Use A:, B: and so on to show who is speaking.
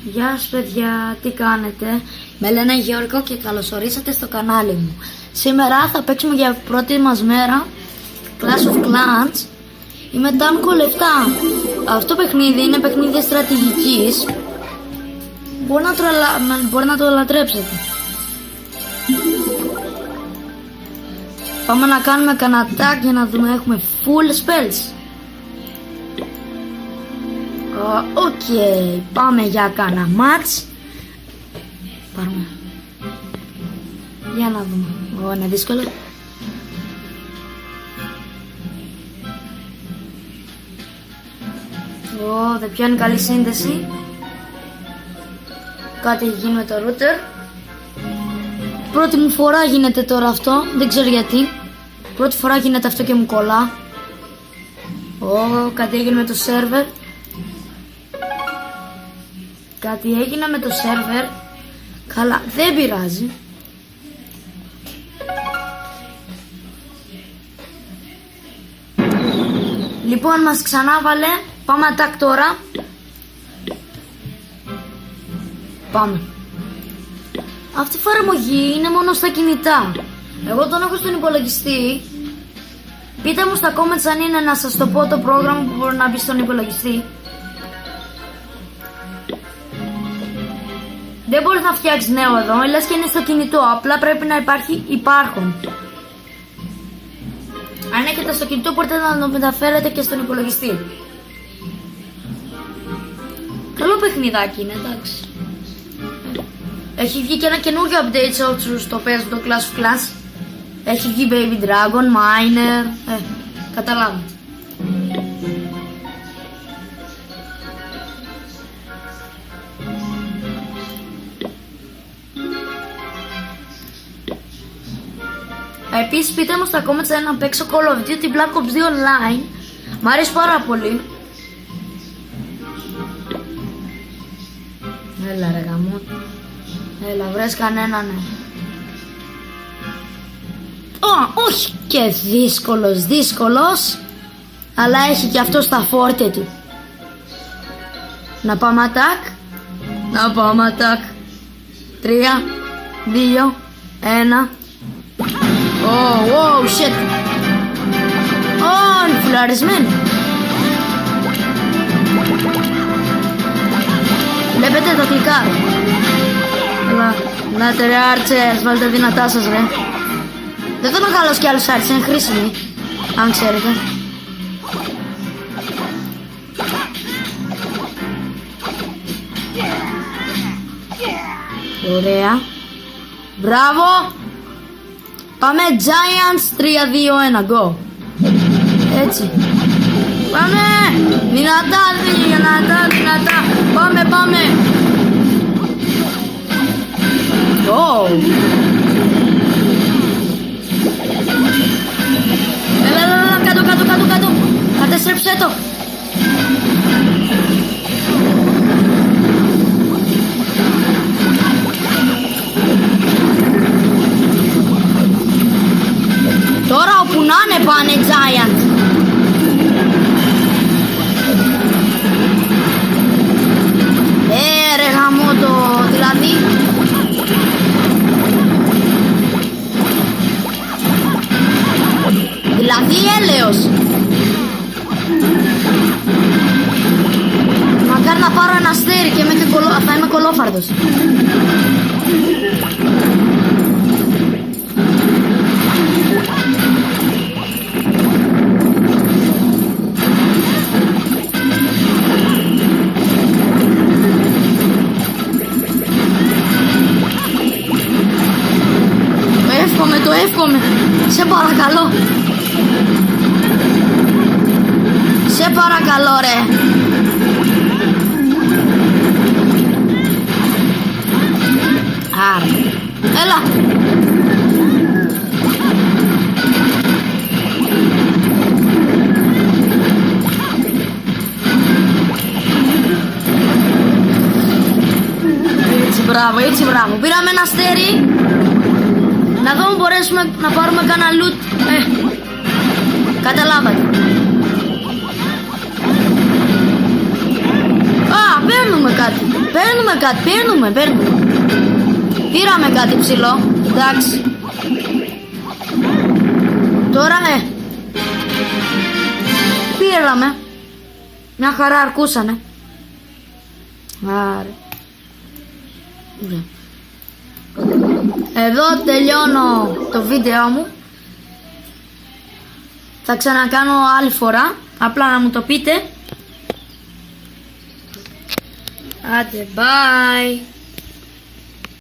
A: Γεια σας παιδιά, τι κάνετε? Με λένε Γιώργο και καλωσορίσατε στο κανάλι μου. Σήμερα θα παίξουμε για πρώτη μας μέρα Clash of Clans. Είμαι Τάμκο 7. Αυτό παιχνίδι είναι παιχνίδι στρατηγικής. Μπορεί να το λατρέψετε. Πάμε να κάνουμε κανένα tag για να δούμε. Έχουμε full spells. Οκ, πάμε για κάνα match. Πάμε. Για να δούμε. Είναι δύσκολο. Δεν πιάνει καλή σύνδεση. Κάτι έχει γίνει με το router. Πρώτη μου φορά γίνεται τώρα αυτό. Δεν ξέρω γιατί. Πρώτη φορά γίνεται αυτό και μου κολλά. Κάτι έγινε με το σερβερ. Κάτι έγινε με το σερβερ. Καλά, δεν πειράζει. Λοιπόν, μας ξανάβαλε. Πάμε attack τώρα. Πάμε. Αυτή η εφαρμογή είναι μόνο στα κινητά. Εγώ τον έχω στον υπολογιστή. Πείτε μου στα comments αν είναι να σας το πω το πρόγραμμα που μπορεί να μπει στον υπολογιστή. Δεν μπορείς να φτιάξεις νέο εδώ, λες και είναι στο κινητό. Απλά πρέπει να υπάρχει υπάρχον. Αν έχετε στο κινητό μπορείτε να το μεταφέρετε και στον υπολογιστή. Καλό παιχνιδάκι είναι, εντάξει. Έχει βγει και ένα καινούργιο update σε όσους το παίζουν το Clash of Clans. Έχει βγει Baby Dragon, Miner. Καταλάβετε. Επίσης πείτε μου στα comments να παίξω Call of Duty Black Ops 2 Online. Μ' αρέσει πάρα πολύ. Έλα ρε γαμώ. Έλα βρες κανέναν. Όχι και δύσκολος. Αλλά έχει και αυτό στα φόρτε του. Να πάμε attack. 3, 2, 1. Oh shit. Είναι φουλαρισμένο. Βλέπετε το κλικάρω. Ελάτε ρε άρτσες, βάλτε δυνατά σας ρε. Δεν θέλω καλός κι άλλος άρτσες, είναι χρήσιμοι. Αν ξέρετε. Ωραία. Μπράβο. Πάμε Giants 3, 2, 1, go. Έτσι. Πάμε. Δυνατά. Πάμε. Go. Έλα, κάτω. Κατέστρεψέ το. Τώρα όπου να είναι πάνε Giant. Ρε γαμώτο, δηλαδή έλεος. Μακάρι να πάρω ένα αστέρι και θα είμαι κολόφαρδος. Το εύχομαι. Σε παρακαλώ ρε. Άρα. Έλα. Έτσι μπράβο. Πήραμε ένα αστέρι. Να δούμε μπορέσουμε να πάρουμε κανένα loot. Καταλάβατε. παίρνουμε κάτι. Παίρνουμε. Πήραμε κάτι ψηλό. Εντάξει. Τώρα πήραμε. Μια χαρά αρκούσανε. Άρα. Εδώ τελειώνω το βίντεο μου. Θα ξανακάνω άλλη φορά. Απλά να μου το πείτε. Άντε, bye.